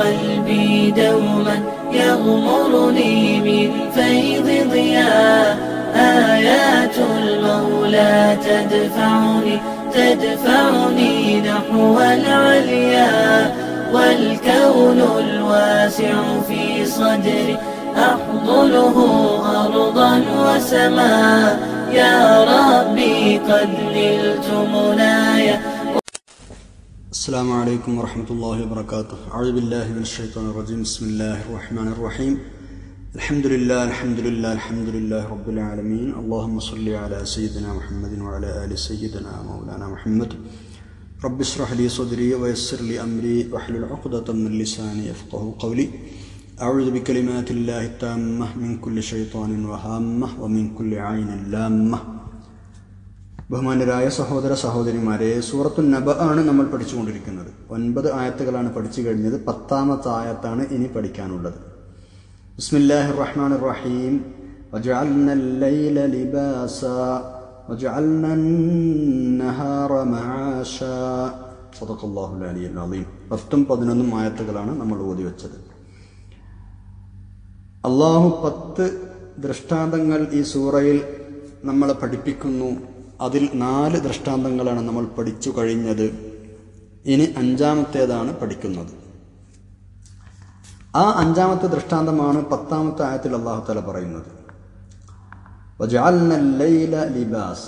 قلبي دوما يغمرني من فيض ضياء. آيات المولى تدفعني نحو العليا، والكون الواسع في صدري أحضنه أرضا وسماء. يا ربي قد نلت منايا. السلام عليكم ورحمة الله وبركاته. أعوذ بالله من الشيطان الرجيم. بسم الله الرحمن الرحيم. الحمد لله رب العالمين. اللهم صل على سيدنا محمد وعلى آل سيدنا مولانا محمد. رب اشرح لي صدري ويسر لي أمري واحلل عقدة من لساني يفقهوا قولي. أعوذ بكلمات الله التامة من كل شيطان وهامة ومن كل عين لامة. ബഹുമാന്യരായ സഹോദര സഹോദരിമാരെ, സൂറത്തുൻ നബ ആണ് നമ്മൾ പഠിച്ചുകൊണ്ടിരിക്കുന്നത്. 9 ആയത്തുകളാണ് പഠിച്ചു കഴിഞ്ഞത്. 10ാമത്തെ ആയത്താണ് ഇനി പഠിക്കാനുള്ളത്. ബിസ്മില്ലാഹിർ റഹ്മാനിർ റഹീം. വജഅൽനൽ ലൈല ലിബാസാ വജഅൽനൻ നഹാറ മആശാ. സദഖല്ലാഹുൽ അലിയ്യുൽ അളീം. 10ഉം 11ഉം ആയത്തുകളാണ് നമ്മൾ ഓതി വെച്ചത്. അല്ലാഹു 10 ദൃഷ്ടാന്തങ്ങൾ ഈ സൂറയിൽ നമ്മളെ പഠിപ്പിക്കുന്നു. അതിൽ 4 ദൃഷ്ടാന്തങ്ങളാണ് നമ്മൾ പഠിച്ചു കഴിഞ്ഞത്. ഇനി 5ാമത്തേതാണ് പഠിക്കുന്നത്. ആ 5ാമത്തെ ദൃഷ്ടാന്തമാണ് 10ാമത്തെ ആയത്തിൽ അല്ലാഹു തആല പറയുന്നത്. വജഅൽനൽ ലൈല ലിബാസ.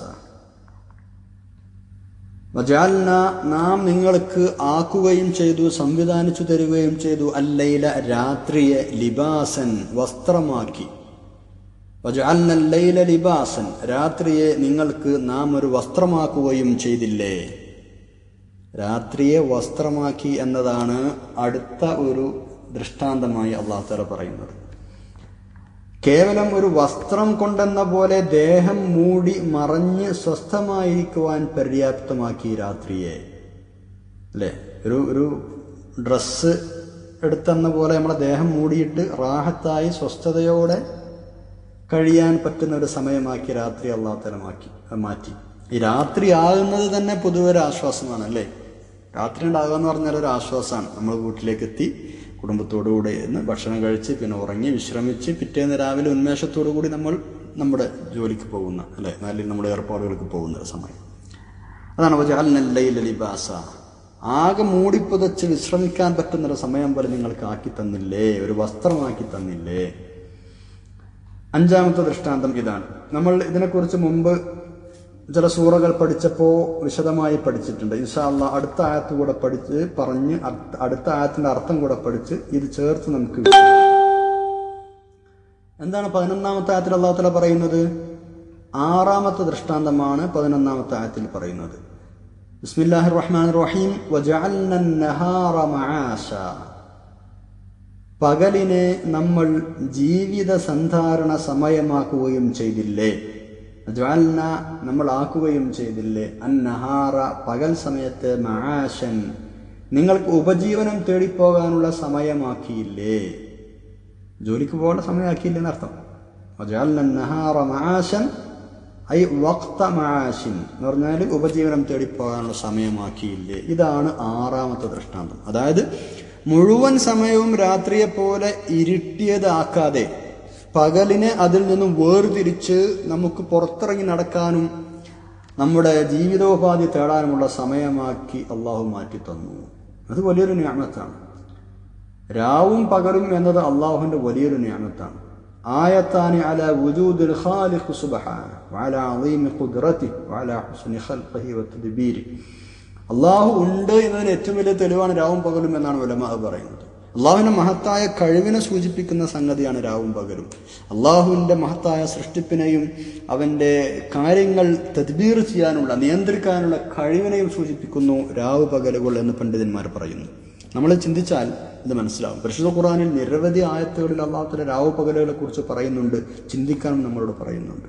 വജഅൽന, നാം നിങ്ങൾക്ക് ആക്കുകയും ചെയ്തു, സംവിധാനിച്ചു തരികയും ചെയ്തു, അല്ലൈല, രാത്രിയെ, ലിബാസൻ, വസ്ത്രമാക്കി. വജഅൽനൽ ലൈല ലിബാസൻ, രാത്രിയെ നിങ്ങൾക്ക് നാം ഒരു വസ്ത്രമാക്കുകയും ചെയ്തില്ലേ. രാത്രിയെ വസ്ത്രമാക്കി എന്നതാണ് അടുത്ത ഒരു ദൃഷ്ടാന്തമായി അല്ലാഹു തആല പറയുന്നത്. കേവലം ഒരു വസ്ത്രം കൊണ്ടെന്ന പോലെ ദേഹം മൂടി മറഞ്ഞ് സ്വസ്ഥമായിരിക്കുവാൻ പര്യാപ്തമാക്കി രാത്രിയെ, അല്ലേ? ഒരു ഡ്രസ്സ് എടുത്തെന്ന പോലെ നമ്മളെ ദേഹം മൂടിയിട്ട് റാഹത്തായി സ്വസ്ഥതയോടെ കഴിയാൻ പറ്റുന്ന ഒരു സമയമാക്കി രാത്രി അല്ലാഹു തആല മാറ്റി. ഈ രാത്രി ആകുന്നത് തന്നെ പൊതുവെ ഒരു ആശ്വാസമാണ്, അല്ലേ? രാത്രി ഉണ്ടാകുക എന്ന് പറഞ്ഞാൽ ഒരു ആശ്വാസമാണ്. നമ്മൾ വീട്ടിലേക്ക് എത്തി കുടുംബത്തോടുകൂടെ ഇന്ന് ഭക്ഷണം കഴിച്ച് പിന്നെ ഉറങ്ങി വിശ്രമിച്ച് പിറ്റേന്ന് രാവിലെ ഉന്മേഷത്തോടു കൂടി നമ്മൾ നമ്മുടെ ജോലിക്ക് പോകുന്ന, അല്ലെ, അല്ലെങ്കിൽ നമ്മുടെ ഏർപ്പാടുകൾക്ക് പോകുന്ന സമയം. അതാണ് വജഅൽനൽ ലൈല ലിബാസ. ആകെ മൂടിപ്പുതച്ച് വിശ്രമിക്കാൻ പറ്റുന്നൊരു സമയം പോലെ നിങ്ങൾക്ക് ആക്കി തന്നില്ലേ, ഒരു വസ്ത്രമാക്കി തന്നില്ലേ. 5ാമത്തെ ദൃഷ്ടാന്തം ഇതാണ്. നമ്മൾ ഇതിനെക്കുറിച്ച് മുമ്പ് ചില സൂറകൾ പഠിച്ചപ്പോൾ വിശദമായി പഠിച്ചിട്ടുണ്ട്. ഇൻഷാ അല്ലാഹ് അടുത്ത ആയത്ത് കൂടെ പറഞ്ഞ് അടുത്ത ആയത്തിന്റെ അർത്ഥം കൂടെ പഠിച്ച് ഇത് ചേർത്ത് നമുക്ക് എന്താണ് 11ാമത്തെ ആയത്തിൽ അല്ലാഹു തആല പറയുന്നത്. 6ാമത്തെ ദൃഷ്ടാന്തമാണ് 11ാമത്തെ ആയത്തിൽ പറയുന്നത്. ബിസ്മില്ലാഹിർ റഹ്മാനിർ റഹീം. വജഅൽനൻ നഹാറ മആശാ. പകലിനെ നമ്മൾ ജീവിത സന്ധാരണ സമയമാക്കുകയും ചെയ്തില്ലേ. വജഅൽന, നമ്മൾ ആക്കുകയും ചെയ്തില്ലേ, അന്നഹാറ, പകൽ സമയത്ത്, മആശൻ, നിങ്ങൾക്ക് ഉപജീവനം തേടിപ്പോകാനുള്ള സമയമാക്കിയില്ലേ. ജോലിക്ക് പോകാനുള്ള സമയമാക്കിയില്ലേ എന്നർത്ഥം. വജഅൽന അന്നഹാറ മആശൻ ഐ വഖ്ത മആശിൻ എന്ന് പറഞ്ഞാൽ ഉപജീവനം തേടിപ്പോകാനുള്ള സമയമാക്കിയില്ലേ. ഇതാണ് 6ാമത്തെ ദൃഷ്ടാന്തം. അതായത് മുഴുവൻ സമയവും രാത്രിയെ പോലെ ഇരുട്ടിയതാക്കാതെ പകലിനെ അതിൽ നിന്നും വേർതിരിച്ച് നമുക്ക് പുറത്തിറങ്ങി നടക്കാനും നമ്മുടെ ജീവിതോപാധി തേടാനുമുള്ള സമയമാക്കി അള്ളാഹു മാറ്റി തന്നു. അത് വലിയൊരു നിഅമത്താണ്. രാവും പകലും എന്നത് അള്ളാഹുവിന്റെ വലിയൊരു നിഅമത്താണ്. ആയത്താനി അലാ വുജൂദിൽ ഖാലിഖ് സുബ്ഹാനഹു വഅലാ അളീമി ഖുദ്റതിഹി വഅലാ ഹുസ്നി ഖൽഖിഹി വതദ്ബീരി. അള്ളാഹു ഉണ്ട് എന്നതിന് ഏറ്റവും വലിയ തെളിവാണ് രാവും പകലും എന്നാണ് ഉലമാ പറയുന്നത്. അള്ളാഹുവിന്റെ മഹത്തായ കഴിവിനെ സൂചിപ്പിക്കുന്ന സംഗതിയാണ് രാവും പകലും. അള്ളാഹുവിന്റെ മഹത്തായ സൃഷ്ടിപ്പിനെയും അവന്റെ കാര്യങ്ങൾ തദ്ബീർ ചെയ്യാനുള്ള, നിയന്ത്രിക്കാനുള്ള കഴിവിനെയും സൂചിപ്പിക്കുന്നു രാവ് പകലുകൾ എന്ന് പണ്ഡിതന്മാർ പറയുന്നു. നമ്മൾ ചിന്തിച്ചാൽ ഇത് മനസ്സിലാവും. പരിശുദ്ധ ഖുർആനിൽ നിരവധി ആയത്തുകളിൽ അള്ളാഹു തആല രാവ് പകലുകളെ കുറിച്ച് പറയുന്നുണ്ട്, ചിന്തിക്കാനും നമ്മളോട് പറയുന്നുണ്ട്.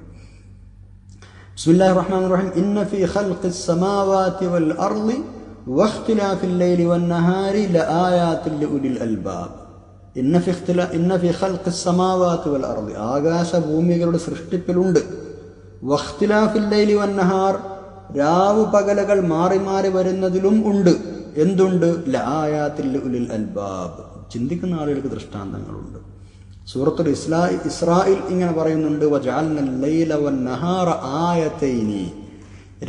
ബിസ്മില്ലാഹിർ റഹ്മാനിർ റഹീം. ഇന്ന ഫീ ഖൽഖിസ് സമാവാതി വൽ അർളി വഖ്തിലാഫിൽ ലൈലി വന്നഹാരി ലആയാതിൻ ലിഉലിൽ അൽബാബ്. ഇന്ന ഫീ ഖൽഖിസ് സമാവാതി വൽ അർളി, ആകാശ ഭൂമികളുടെ സൃഷ്ടിപ്പിലുണ്ട്. വഖ്തിലാഫിൽ ലൈലി വന്നഹാർ, രാവ് പകലുകൾ മാറി മാറി വരുന്നതിലും ഉണ്ട്. എന്തുണ്ട്? ലആയാത്തിൽ ഉലിൽ അൽബാബ്, ചിന്തിക്കുന്ന ആളുകൾക്ക് ദൃഷ്ടാന്തങ്ങളുണ്ട്. സൂറത്തുൽ ഇസ്രായിൽ ഇങ്ങനെ പറയുന്നുണ്ട്, വജഅൽനൽ ലൈല വന്നഹാറ ആയതൈനി,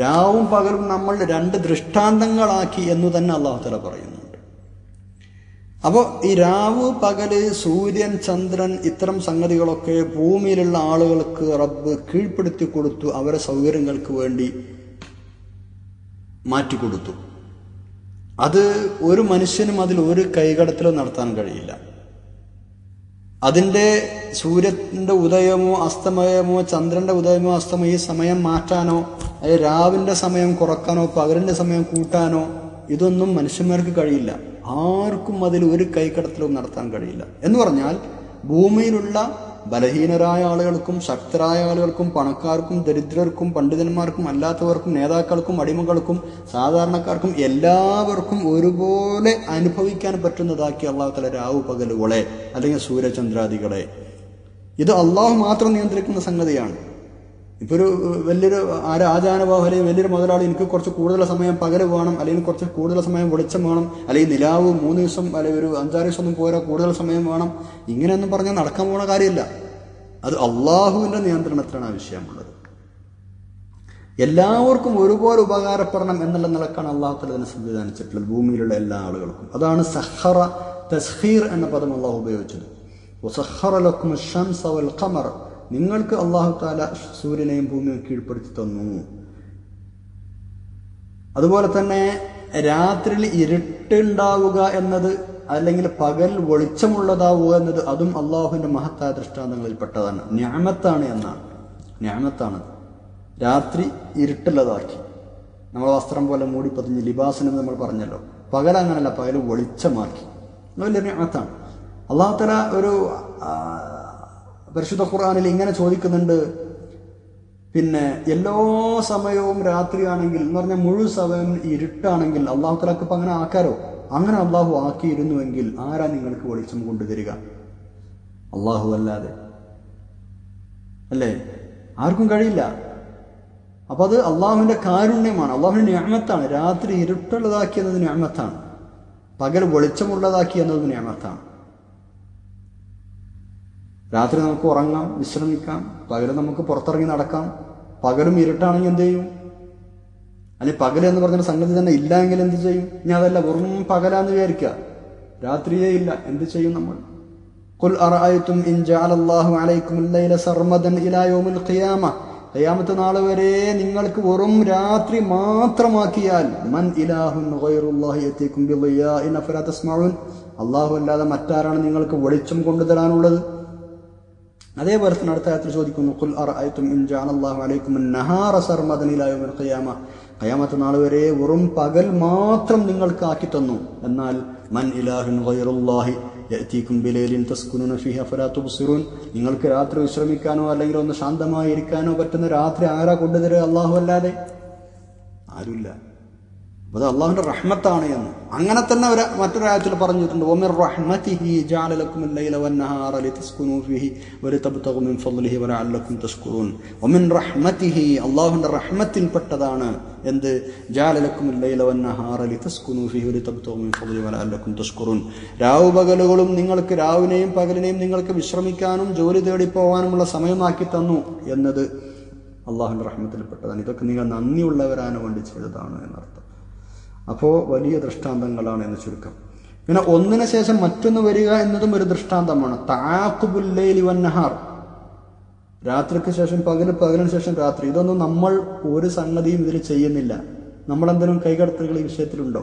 രാവും പകലും നമ്മൾ രണ്ട് ദൃഷ്ടാന്തങ്ങളാക്കി എന്ന് തന്നെ അല്ലാഹു തആല പറയുന്നുണ്ട്. അപ്പോൾ ഈ രാവ് പകല്, സൂര്യൻ, ചന്ദ്രൻ, ഇത്തരം സംഗതികളൊക്കെ ഭൂമിയിലുള്ള ആളുകൾക്ക് റബ്ബ് കീഴ്പ്പെടുത്തി കൊടുത്തു, അവരെ സൗകര്യങ്ങൾക്ക് വേണ്ടി മാറ്റിക്കൊടുത്തു. അത് ഒരു മനുഷ്യനും അതിൽ ഒരു കൈകടത്തലോ നടത്താൻ കഴിയില്ല. അതിൻ്റെ സൂര്യൻ്റെ ഉദയമോ അസ്തമയമോ ചന്ദ്രൻ്റെ ഉദയമോ അസ്തമയോ ഈ സമയം മാറ്റാനോ, രാവിൻ്റെ സമയം കുറക്കാനോ പകലിൻ്റെ സമയം കൂട്ടാനോ ഇതൊന്നും മനുഷ്യന്മാർക്ക് കഴിയില്ല. ആർക്കും അതിൽ ഒരു കൈകടത്തലും നടത്താൻ കഴിയില്ല. എന്ന് പറഞ്ഞാൽ ഭൂമിയിലുള്ള ബലഹീനരായ ആളുകൾക്കും ശക്തരായ ആളുകൾക്കും പണക്കാർക്കും ദരിദ്രർക്കും പണ്ഡിതന്മാർക്കും അല്ലാത്തവർക്കും നേതാക്കൾക്കും അടിമകൾക്കും സാധാരണക്കാർക്കും എല്ലാവർക്കും ഒരുപോലെ അനുഭവിക്കാൻ പറ്റുന്നതാക്കി അള്ളാഹു തആല രാവു പകലുകളെ അല്ലെങ്കിൽ സൂര്യചന്ദ്രാദികളെ. ഇത് അള്ളാഹു മാത്രം നിയന്ത്രിക്കുന്ന സംഗതിയാണ്. ഇപ്പോൾ ഒരു വലിയൊരു ആജാനുഭാവം അല്ലെങ്കിൽ വലിയൊരു മുതലാളി എനിക്ക് കുറച്ച് കൂടുതൽ സമയം പകല് വേണം, അല്ലെങ്കിൽ കുറച്ച് കൂടുതൽ സമയം വെളിച്ചം വേണം, അല്ലെങ്കിൽ നിലാവ് 3 ദിവസം അല്ലെങ്കിൽ ഒരു 5-6 ദിവസം ഒന്നും പോരാ, കൂടുതൽ സമയം വേണം, ഇങ്ങനെയൊന്നും പറഞ്ഞാൽ നടക്കാൻ പോണ കാര്യമില്ല. അത് അള്ളാഹുവിൻ്റെ നിയന്ത്രണത്തിലാണ് ആ വിഷയമുള്ളത്. എല്ലാവർക്കും ഒരുപോലെ ഉപകാരപ്പെടണം എന്നുള്ള നിലക്കാണ് അള്ളാഹു തആല അതിനെ സംവിധാനിച്ചിട്ടുള്ളത് ഭൂമിയിലുള്ള എല്ലാ ആളുകൾക്കും. അതാണ് സഖറ, തസ്ഖീർ എന്ന പദം അള്ളാഹു ഉപയോഗിച്ചത്. വസഖറ ലക്കും അശ്ശംസ വൽ ഖമർ, നിങ്ങൾക്ക് അള്ളാഹു തആല സൂര്യനെയും ഭൂമിയും കീഴ്പ്പെടുത്തി തന്നു. അതുപോലെ തന്നെ രാത്രിയിൽ ഇരുട്ടുണ്ടാവുക എന്നത് അല്ലെങ്കിൽ പകൽ വെളിച്ചമുള്ളതാവുക എന്നത് അതും അള്ളാഹുവിൻ്റെ മഹത്തായ ദൃഷ്ടാന്തങ്ങളിൽ പെട്ടതാണ്. നിഅമത്താണ് എന്നാണ്, നിഅമത്താണ്. രാത്രി ഇരുട്ടുള്ളതാക്കി നമ്മൾ വസ്ത്രം പോലെ മൂടി പതിഞ്ഞ് ലിബാസിനെന്ന് നമ്മൾ പറഞ്ഞല്ലോ. പകൽ അങ്ങനല്ല, പകൽ വെളിച്ചമാക്കി, വലിയ നിഅമത്താണ്. അള്ളാഹു തആല ഒരു പരിശുദ്ധ ഖുർആനിൽ ഇങ്ങനെ ചോദിക്കുന്നുണ്ട്, പിന്നെ എല്ലാ സമയവും രാത്രിയാണെങ്കിൽ എന്ന് പറഞ്ഞാൽ മുഴുവൻ സമയം ഇരുട്ടാണെങ്കിൽ അള്ളാഹു തആലക്ക് ഇപ്പം അങ്ങനെ ആക്കാരോ? അങ്ങനെ അള്ളാഹു ആക്കിയിരുന്നുവെങ്കിൽ ആരാ നിങ്ങൾക്ക് വെളിച്ചം കൊണ്ടുതരിക? അള്ളാഹു അല്ലാതെ അല്ലേ? ആർക്കും കഴിയില്ല. അപ്പം അത് അള്ളാഹുവിൻ്റെ കാരുണ്യമാണ്, അള്ളാഹുവിൻ്റെ നിഅമത്താണ്. രാത്രി ഇരുട്ടുള്ളതാക്കി എന്നത് നിഅമത്താണ്, പകൽ വെളിച്ചമുള്ളതാക്കി എന്നത് നിഅമത്താണ്. രാത്രി നമുക്ക് ഉറങ്ങാം, വിശ്രമിക്കാം, പകൽ നമുക്ക് പുറത്തിറങ്ങി നടക്കാം. പകലും ഇരുട്ടാണെങ്കിൽ എന്ത് ചെയ്യും? അല്ലെങ്കിൽ പകലെന്ന് പറഞ്ഞൊരു സംഗതി തന്നെ ഇല്ല എങ്കിൽ എന്ത് ചെയ്യും? ഇനി അതല്ല വെറും പകലാന്ന് വിചാരിക്കുക, രാത്രിയേ ഇല്ല, എന്ത് ചെയ്യും നമ്മൾ? ഖുൽ അറഅയ്തും ഇൻ ജഅലല്ലാഹു അലൈക്കുമുൽ ലൈല സർമദൻ ഇലാ യൗമിൽ ഖിയാമ, ഖിയാമത്ത് നാൾ വരെ നിങ്ങൾക്ക് വെറും രാത്രി മാത്രമാക്കിയാൽ മൻ ഇലാഹുൻ ഗൈറുല്ലാഹി യതീകും ബിളിയാഇൻ അഫലാ തസ്മഊൻ, അല്ലാഹു അല്ലാതെ മറ്റാരാണ് നിങ്ങൾക്ക് വെളിച്ചം കൊണ്ടുതരാനുള്ളത്? അതേപോലെ തന്നെ അടുത്ത ആയത്തിൽ ചോദിക്കുന്നു, ഖുൽ അറഅയ്തും ഇൻ ജഅലല്ലാഹു അലൈക്കുമുൻ നഹാറ സർമദൻ ഇലാ യൗമിൽ ഖിയാമ, ഖിയാമത്ത് നാൾ വരെ വെറും പകൽ മാത്രം നിങ്ങൾക്ക് ആക്കി തന്നു, എന്നാൽ മൻ ഇലാഹുൻ ഗൈറുല്ലാഹി യഅതീകും ബിലൈലിൻ തസ്കുനൂന ഫീഹി അഫലാ തുബ്സിറൂൻ, നിങ്ങൾക്ക് രാത്രി വിശ്രമിക്കാനോ അല്ലെങ്കിൽ ഒന്ന് ശാന്തമായി ഇരിക്കാനോ പറ്റുന്ന രാത്രി ആരാ കൊണ്ടുതരിക? അള്ളാഹു അല്ലാതെ ആരുമില്ല. അത് അള്ളാഹുവിൻ്റെ റഹ്മത്താണ് എന്ന്. അങ്ങനെ തന്നെ മറ്റൊരായത്തിൽ പറഞ്ഞിട്ടുണ്ട്, വമിർ റഹ്മതിഹി ജഅല ലക്കുമുൽ ലൈല വന്നഹാറ ലിതസ്കുനൂ ഫീഹി വലിതബ്തഗൂ മിൻ ഫദ്ലിഹി വലഅല്ലക്കും തശ്കുറൂൻ. വമിൻ റഹ്മതിഹി, അള്ളാഹുവിൻ്റെ റഹ്മത്തിൽപ്പെട്ടതാണ് എന്ത്? ജഅല ലക്കുമുൽ ലൈല വന്നഹാറ ലിതസ്കുനൂ ഫീഹി വലിതബ്തഗൂ മിൻ ഫദ്ലിഹി വലഅല്ലക്കും തശ്കുറൂൻ. രാവ് പകലുകളും നിങ്ങൾക്ക്, രാവിനെയും പകലിനെയും നിങ്ങൾക്ക് വിശ്രമിക്കാനും ജോലി തേടി പോകാനുമുള്ള സമയമാക്കി തന്നു എന്നത് അള്ളാഹുവിൻ്റെ റഹ്മത്തിൽപ്പെട്ടതാണ്. ഇതൊക്കെ നിങ്ങൾ നന്ദിയുള്ളവരാണ് വേണ്ടി ചെയ്തതാണ് എന്നർത്ഥം. അപ്പോൾ വലിയ ദൃഷ്ടാന്തങ്ങളാണ് എന്ന് ചുരുക്കം. പിന്നെ ഒന്നിനു ശേഷം മറ്റൊന്ന് വരിക എന്നതും ഒരു ദൃഷ്ടാന്തമാണ്. തആഖുബുൽ ലൈലി വന്നഹാർ, രാത്രിക്ക് ശേഷം പകല്, പകലിന് ശേഷം രാത്രി. ഇതൊന്നും നമ്മൾ ഒരു സംഗതിയും ഇതിൽ ചെയ്യുന്നില്ല. നമ്മളെന്തെങ്കിലും കൈകടത്തലുകൾ ഈ വിഷയത്തിലുണ്ടോ?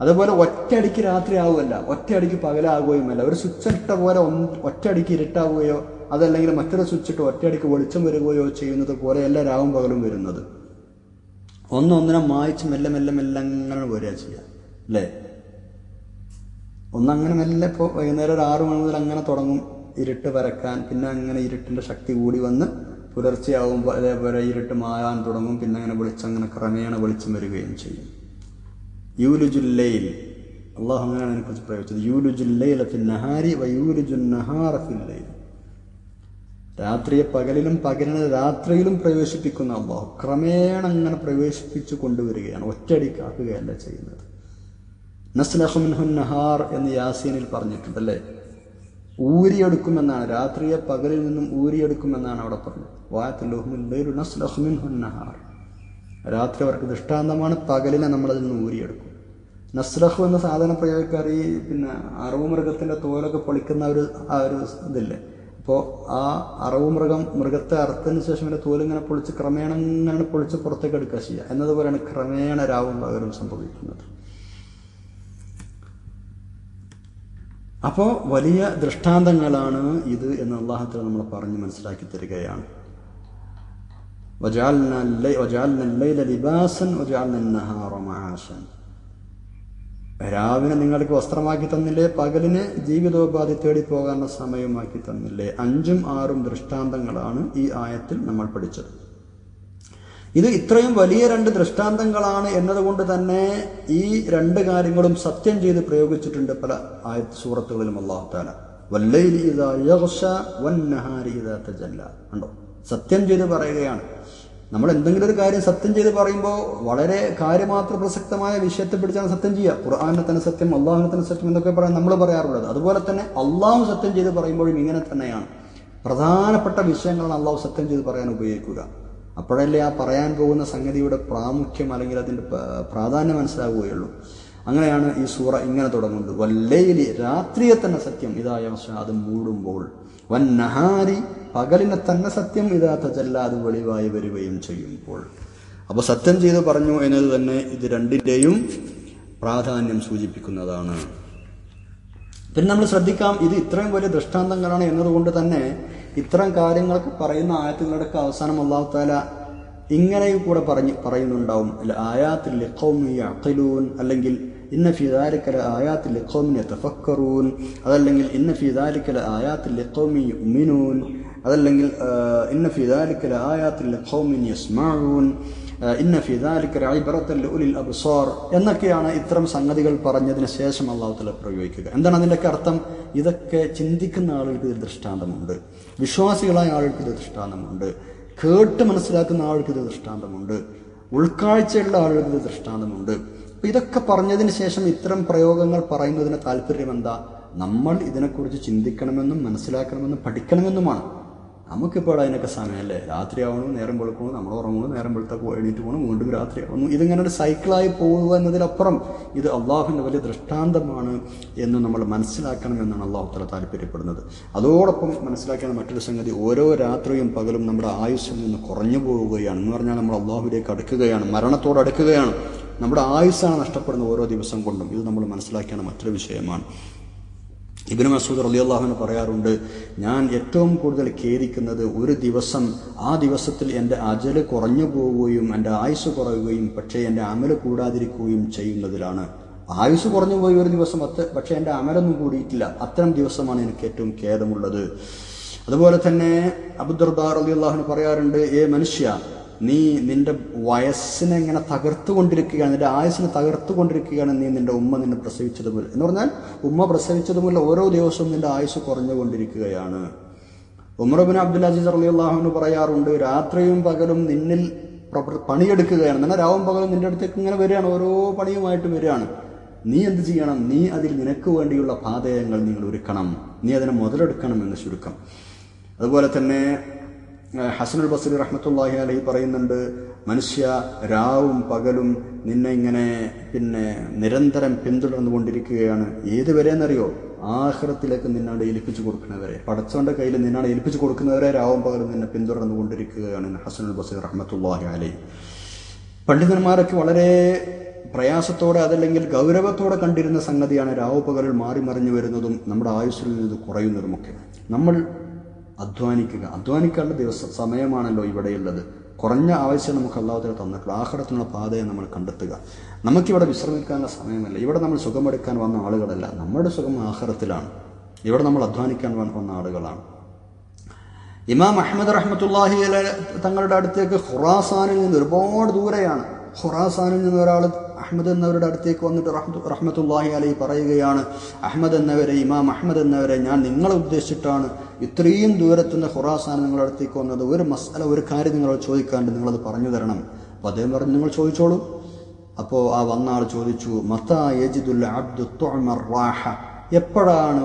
അതുപോലെ ഒറ്റയടിക്ക് രാത്രി ആവുകയല്ല, ഒറ്റയടിക്ക് പകലാകുകയുമല്ല. ഒരു സ്വിച്ച് ഇട്ട പോലെ ഒറ്റയടിക്ക് ഇരുട്ടാവുകയോ അതല്ലെങ്കിൽ മറ്റൊരു സ്വിച്ച് ഇട്ട് ഒറ്റയടിക്ക് വെളിച്ചം വരികയോ ചെയ്യുന്നത് പോലെയല്ല രാവും പകലും വരുന്നത്. ഒന്നൊന്നിനെ മായ്ച്ച് മെല്ലെ മെല്ലെ മെല്ലെ അങ്ങനെ വരിക ചെയ്യുക അല്ലേ? ഒന്നങ്ങനെ മെല്ലെ ഇപ്പോൾ വൈകുന്നേരം ഒരു 6 മണി മുതൽ അങ്ങനെ തുടങ്ങും ഇരുട്ട് പരക്കാൻ. പിന്നെ അങ്ങനെ ഇരുട്ടിൻ്റെ ശക്തി കൂടി വന്ന് പുലർച്ചെയാവുമ്പോൾ അതേപോലെ ഇരുട്ട് മായാൻ തുടങ്ങും. പിന്നെ അങ്ങനെ വെളിച്ചം അങ്ങനെ ക്രമേണ വെളിച്ചം വരികയും ചെയ്യും. യൂലുജുല്ലൈൽ, അള്ളാഹു അങ്ങനെയാണ് അതിനെക്കുറിച്ച് പ്രയോഗിച്ചത്. യൂലുജുല്ലൈല ഫിൽ നഹാരി വ യൂലുജുൻ നഹാറ ഫിൽ ലൈൽ, രാത്രിയെ പകലിലും പകലിനെ രാത്രിയിലും പ്രവേശിപ്പിക്കുന്ന അള്ളാഹു ക്രമേണ അങ്ങനെ പ്രവേശിപ്പിച്ചു കൊണ്ടുവരികയാണ്, ഒറ്റയടിക്കാക്കുകയല്ല ചെയ്യുന്നത്. നസ്ലഖു മിൻഹുൻ നഹാർ എന്ന് യാസീനിൽ പറഞ്ഞിട്ടുണ്ടല്ലേ. ഊരിയെടുക്കുമെന്നാണ്, രാത്രിയെ പകലിൽ നിന്നും ഊരിയെടുക്കുമെന്നാണ് അവിടെ പറഞ്ഞത്. വായത്തുല്ലഹുൽ ലൈലു നസ്ലഖു മിൻഹുൻ നഹാർ, രാത്രി അവർക്ക് ദൃഷ്ടാന്തമാണ്, പകലിനെ നമ്മളതിൽ നിന്ന് ഊരിയെടുക്കും. നസ്ലഖു എന്ന സാധന പ്രയോഗക്കാർ ഈ അറവു മൃഗത്തിന്റെ തോലൊക്കെ പൊളിക്കുന്ന ആ ഒരു ഇതില്ലേ, അപ്പോൾ ആ അറവു മൃഗത്തെ അറുത്തതിന് ശേഷം ഇങ്ങനെ തോലിങ്ങനെ പൊളിച്ച് ക്രമേണ ഇങ്ങനെ പൊളിച്ച് പുറത്തേക്ക് എടുക്കുക ചെയ്യുക എന്നതുപോലെയാണ് ക്രമേണ രാവും പകലും സംഭവിക്കുന്നത്. അപ്പോൾ വലിയ ദൃഷ്ടാന്തങ്ങളാണ് ഇത് എന്ന് അല്ലാഹു തആല നമ്മൾ പറഞ്ഞ് മനസ്സിലാക്കി തരികയാണ്. വജഅൽന അൽ-ലൈല ലിബാസൻ വജഅൽന അൻ-നഹാറ മആശൻ. രാവിനെ നിങ്ങൾക്ക് വസ്ത്രമാക്കി തന്നില്ലേ, പകലിന് ജീവിതോപാധി തേടി പോകാനുള്ള സമയമാക്കി തന്നില്ലേ. 5ഉം 6ഉം ദൃഷ്ടാന്തങ്ങളാണ് ഈ ആയത്തിൽ നമ്മൾ പഠിച്ചത്. ഇത് ഇത്രയും വലിയ 2 ദൃഷ്ടാന്തങ്ങളാണ് എന്നതുകൊണ്ട് തന്നെ ഈ 2 കാര്യങ്ങളും സത്യം ചെയ്ത് പ്രയോഗിച്ചിട്ടുണ്ട് പല സൂറത്തുകളിലും അല്ലാഹു തആല. വല്ലൈലി ഇദാ യഗ്ശ വന്നഹാരി ഇദാ തജല്ല. കണ്ടോ, സത്യം ചെയ്ത് പറയുകയാണ്. നമ്മൾ എന്തെങ്കിലും ഒരു കാര്യം സത്യം ചെയ്ത് പറയുമ്പോൾ വളരെ കാര്യമാത്ര പ്രസക്തമായ വിഷയത്തെ പിടിച്ചാണ് സത്യം ചെയ്യുക. ഖുർആനിനെ തന്നെ സത്യം, അള്ളാഹുവിനെ തന്നെ സത്യം എന്നൊക്കെ പറയാൻ നമ്മൾ പറയാറുള്ളത്. അതുപോലെ തന്നെ അള്ളാഹു സത്യം ചെയ്ത് പറയുമ്പോഴും ഇങ്ങനെ തന്നെയാണ്. പ്രധാനപ്പെട്ട വിഷയങ്ങളാണ് അള്ളാഹു സത്യം ചെയ്ത് പറയാൻ ഉപയോഗിക്കുക. അപ്പോഴല്ലേ ആ പറയാൻ പോകുന്ന സംഗതിയുടെ പ്രാമുഖ്യം അല്ലെങ്കിൽ അതിൻ്റെ പ്രാധാന്യം മനസ്സിലാവുകയുള്ളൂ. അങ്ങനെയാണ് ഈ സൂറ ഇങ്ങനെ തുടങ്ങുന്നത്. വല്ലൈലി, രാത്രിയെ തന്നെ സത്യം, ഇദാ യഗ്ശ, അത് മൂടുമ്പോൾ, വന്നഹാരി, പകലിനെ തന്നെ സത്യം, ഇദാ തജല്ല, അത് വെളിവായി വരികയും ചെയ്യുമ്പോൾ. അപ്പോൾ സത്യം ചെയ്ത് പറഞ്ഞു എന്നത് തന്നെ ഇത് 2ന്റെയും പ്രാധാന്യം സൂചിപ്പിക്കുന്നതാണ്. പിന്നെ നമ്മൾ ശ്രദ്ധിക്കാം, ഇത് ഇത്രയും വലിയ ദൃഷ്ടാന്തങ്ങളാണ് എന്നതുകൊണ്ട് തന്നെ ഇത്തരം കാര്യങ്ങളൊക്കെ പറയുന്ന ആയത്തുകളുടെ അവസാനം അല്ലാഹു തആല ഇങ്ങനെ കൂടെ പറയുന്നുണ്ടാവും. ആയാത്തിൽ ലിഖൗമി യഅഖിലൂൻ, അല്ലെങ്കിൽ ഇന്ന ഫീ ദാലിക ലആയാത്തിൽ ലിഖൗമി യതഫക്കറൂൻ, അതല്ലെങ്കിൽ ഇന്ന ഫീ ദാലിക ലആയാത്തിൽ ലിഖൗമി യുഅ്മിനൂൻ, അതല്ലെങ്കിൽ ഇന്ന ഫീ ദാലിക ലആയാത്തിൽ ലിഖൗമി യസ്മഊൻ, ഇന്ന ഫീ ദാലിക ലഇബ്റതൻ ലിഉലിൽ അബ്സാർ എന്നൊക്കെയാണ് ഇത്തരം സംഗതികൾ പറഞ്ഞതിന് ശേഷം അല്ലാഹു തആല പ്രയോഗിക്കുക. എന്താണ് അതിൻ്റെയൊക്കെ അർത്ഥം? ഇതൊക്കെ ചിന്തിക്കുന്ന ആളുകൾക്ക് ഇത് ദൃഷ്ടാന്തമുണ്ട്, വിശ്വാസികളായ ആളുകൾക്ക് ഇത് ദൃഷ്ടാന്തമുണ്ട്, കേട്ട് മനസ്സിലാക്കുന്ന ആളുകൾക്ക് ഇത് ദൃഷ്ടാന്തമുണ്ട്, ഉൾക്കാഴ്ചയുള്ള ആളുകൾക്ക് ഇത് ദൃഷ്ടാന്തമുണ്ട്. അപ്പൊ ഇതൊക്കെ പറഞ്ഞതിന് ശേഷം ഇത്തരം പ്രയോഗങ്ങൾ പറയുന്നതിന് താല്പര്യം എന്താ? നമ്മൾ ഇതിനെക്കുറിച്ച് ചിന്തിക്കണമെന്നും മനസ്സിലാക്കണമെന്നും പഠിക്കണമെന്നുമാണ്. നമുക്കിപ്പോൾ അതിനൊക്കെ സമയമല്ലേ, രാത്രിയാവണു, നേരം വെളുക്കണു, നമ്മൾ ഉറങ്ങണു, നേരം വെളുത്തൊക്കെ എണീറ്റ് പോകണം, വീണ്ടും രാത്രിയാവുന്നു. ഇതിങ്ങനെ ഒരു സൈക്കിളായി പോകുക എന്നതിലപ്പുറം ഇത് അള്ളാഹുവിൻ്റെ വലിയ ദൃഷ്ടാന്തമാണ് എന്ന് നമ്മൾ മനസ്സിലാക്കണമെന്നാണ് അള്ളാഹു തആല താല്പര്യപ്പെടുന്നത്. അതോടൊപ്പം മനസ്സിലാക്കേണ്ട മറ്റൊരു സംഗതി, ഓരോ രാത്രിയും പകലും നമ്മുടെ ആയുസ്സിൽ നിന്ന് കുറഞ്ഞു പോവുകയാണ്. എന്ന് പറഞ്ഞാൽ നമ്മൾ അള്ളാഹുവിലേക്ക് അടുക്കുകയാണ്, മരണത്തോട് അടുക്കുകയാണ്. നമ്മുടെ ആയുസ്സാണ് നഷ്ടപ്പെടുന്നത് ഓരോ ദിവസം കൊണ്ടും. ഇത് നമ്മൾ മനസ്സിലാക്കേണ്ട മറ്റൊരു വിഷയമാണ്. ഇബ്നു മസ്ഊദ് റളിയല്ലാഹു അൻഹു പറയാറുണ്ട്, ഞാൻ ഏറ്റവും കൂടുതൽ ഖേദിക്കുന്നത് ഒരു ദിവസം, ആ ദിവസത്തിൽ എൻ്റെ അജല് കുറഞ്ഞു പോവുകയും എൻ്റെ ആയുസ് കുറയുകയും പക്ഷേ എൻ്റെ അമല് കൂടാതിരിക്കുകയും ചെയ്യുന്നതിലാണ്. ആയുസ് കുറഞ്ഞു പോയി ഒരു ദിവസം, പക്ഷേ എൻ്റെ അമലൊന്നും കൂടിയിട്ടില്ല. അത്തരം ദിവസമാണ് എനിക്ക് ഏറ്റവും ഖേദമുള്ളത്. അതുപോലെ തന്നെ അബൂദർദാ റളിയല്ലാഹു അൻഹു പറയാറുണ്ട്, മനുഷ്യ, നീ നിന്റെ വയസ്സിനെ ഇങ്ങനെ തകർത്തുകൊണ്ടിരിക്കുകയാണ്, നിന്റെ ആയുസ്സിനെ തകർത്തുകൊണ്ടിരിക്കുകയാണ് നീ നിന്റെ ഉമ്മ നിന്നെ പ്രസവിച്ചതുപോലെ. എന്ന് പറഞ്ഞാൽ ഉമ്മ പ്രസവിച്ചതുപോലെ ഓരോ ദിവസവും നിന്റെ ആയുസ് കുറഞ്ഞുകൊണ്ടിരിക്കുകയാണ്. ഉമർ ഇബ്നു അബ്ദുൽ അസീസ് റളിയല്ലാഹു അൻഹു പറയാറുണ്ട്, രാത്രിയും പകലും നിന്നിൽ പണിയെടുക്കുകയാണ്. എന്നാൽ രാവും പകലും നിന്റെ അടുത്തേക്ക് ഇങ്ങനെ വരികയാണ്, ഓരോ പണിയുമായിട്ട് വരികയാണ്. നീ എന്ത് ചെയ്യണം? നീ അതിൽ നിനക്ക് വേണ്ടിയുള്ള പാതയങ്ങൾ നിങ്ങൾ ഒരുക്കണം, നീ അതിനെ മുതലെടുക്കണം എന്ന് ചുരുക്കം. അതുപോലെ തന്നെ ഹസനുൽ ബസ്രി റഹ്മത്തുള്ളാഹി അലൈഹി പറയുന്നുണ്ട്, മനുഷ്യ, രാവും പകലും നിന്നെ ഇങ്ങനെ നിരന്തരം പിന്തുടർന്നുകൊണ്ടിരിക്കുകയാണ്. ഏതുവരെ എന്നറിയോ? ആഖിറത്തിലേക്ക് നിന്നാണ് ഏൽപ്പിച്ചു കൊടുക്കുന്നവരെ, പടച്ചവന്റെ കയ്യിൽ നിന്നാണ് ഏൽപ്പിച്ചു കൊടുക്കുന്നവരെ രാവും പകലും നിന്നെ പിന്തുടർന്നുകൊണ്ടിരിക്കുകയാണ് ഹസനുൽ ബസ്രി റഹ്മത്തുള്ളാഹി അലൈഹി. പണ്ഡിതന്മാരൊക്കെ വളരെ പ്രയാസത്തോടെ അതല്ലെങ്കിൽ ഗൗരവത്തോടെ കണ്ടിരുന്ന സംഗതിയാണ് രാവ് പകലിൽ മാറി മറിഞ്ഞു വരുന്നതും നമ്മുടെ ആയുസ്സിൽ നിന്ന് കുറയുന്നതുമൊക്കെ. നമ്മൾ അധ്വാനിക്കാനുള്ള സമയമാണല്ലോ ഇവിടെയുള്ളത്. കുറഞ്ഞ ആവശ്യം നമുക്ക് അല്ലാഹു തആല തന്നിട്ടുള്ള ആഖിറത്തിനുള്ള പാതയെ നമ്മൾ കണ്ടെത്തുക. നമുക്കിവിടെ വിശ്രമിക്കാനുള്ള സമയമല്ല. ഇവിടെ നമ്മൾ സുഖമെടുക്കാൻ വന്ന ആളുകളല്ല, നമ്മുടെ സുഖം ആഖിറത്തിലാണ്. ഇവിടെ നമ്മൾ അധ്വാനിക്കാൻ വന്ന ആളുകളാണ്. ഇമാം അഹ്മദ് റഹ്മത്തുള്ളാഹി അലൈഹി തങ്ങളുടെ അടുത്തേക്ക് ഖുറാസാനിൽ നിന്ന് ഒരുപാട് ദൂരെയാണ്. ഖുറാസാനിൽ നിന്ന് ഒരാൾ അഹ്മദ് എന്നവരുടെ അടുത്തേക്ക് വന്നിട്ട് റഹ്മത്തുള്ളാഹി അലൈഹി പറയുകയാണ്, അഹ്മദ് എന്നവരെ, ഇമാം അഹ്മദ് എന്നവരെ, ഞാൻ നിങ്ങളെ ഉദ്ദേശിച്ചിട്ടാണ് ഇത്രയും ദൂരത്തുനിന്ന് ഖുറാസാൻ നിങ്ങളുടെ അടുത്തേക്ക് വന്നത്. ഒരു കാര്യം നിങ്ങളോട് ചോദിക്കാണ്ട്, നിങ്ങളത് പറഞ്ഞു തരണം. അപ്പോൾ അദ്ദേഹം പറഞ്ഞു, നിങ്ങൾ ചോദിച്ചോളൂ. അപ്പോൾ ആ വന്ന ആൾ ചോദിച്ചു, മതാ യജിദുൽ അബ്ദു തുഅമർ റാഹ, എപ്പോഴാണ്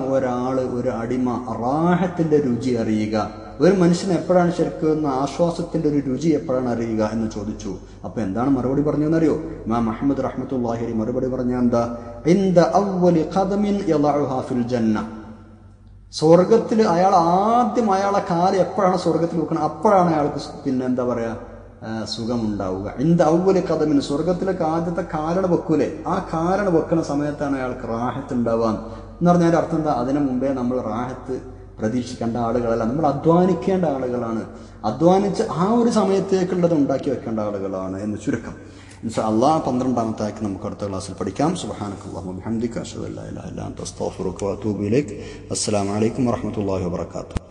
ഒരു അടിമ റാഹത്തിന്റെ രുചി അറിയുക? ഒരു മനുഷ്യന് എപ്പോഴാണ് ശരിക്കും ആശ്വാസത്തിന്റെ ഒരു രുചി എപ്പോഴാണ് അറിയുക എന്ന് ചോദിച്ചു. അപ്പൊ എന്താണ് മറുപടി പറഞ്ഞതെന്നറിയോ? ഇമാം അഹ്മദ് റഹ്മത്തുള്ളാഹി മറുപടി പറഞ്ഞ എന്താ? ഇൻദ അവ്വലി ഖദമിൻ യളഉഹാ ഫിൽ ജന്ന. സ്വർഗത്തിൽ അയാളെ കാല് എപ്പോഴാണ് സ്വർഗത്തിൽ വെക്കണം, അപ്പോഴാണ് അയാൾക്ക് എന്താ പറയാ സുഖമുണ്ടാവുക. ഇൻദ അവ്വലി ഖദമിൻ, സ്വർഗത്തിലേക്ക് ആദ്യത്തെ കാലട വെക്കൂലേ, ആ കാലട വെക്കുന്ന സമയത്താണ് അയാൾക്ക് റാഹത്ത് ഉണ്ടാവുക എന്ന് പറഞ്ഞാൽ അർത്ഥം എന്താ? അതിനു മുമ്പേ നമ്മൾ റാഹത്ത് പ്രതീക്ഷിക്കേണ്ട ആളുകളല്ല, നമ്മൾ അധ്വാനിക്കേണ്ട ആളുകളാണ്. അധ്വാനിച്ച് ആ ഒരു സമയത്തേക്കുള്ളത് ഉണ്ടാക്കി വെക്കേണ്ട ആളുകളാണ് എന്ന് ചുരുക്കം. ഇൻഷാ അല്ലാഹ് 12ാമത്തെ ആയത്ത് നമുക്ക് അടുത്ത ക്ലാസ്സിൽ പഠിക്കാം. സുബ്ഹാനക്കല്ലാഹു വബിഹംദിക അഷ്ഹദു അല്ലാ ഇലാഹ ഇല്ലാ അൻത അസ്തഗ്ഫിറുക വഅതൂബു ഇലൈക്. അസ്സലാമു അലൈക്കും വറഹ്മത്തുള്ളാഹി വബറകാതുഹു.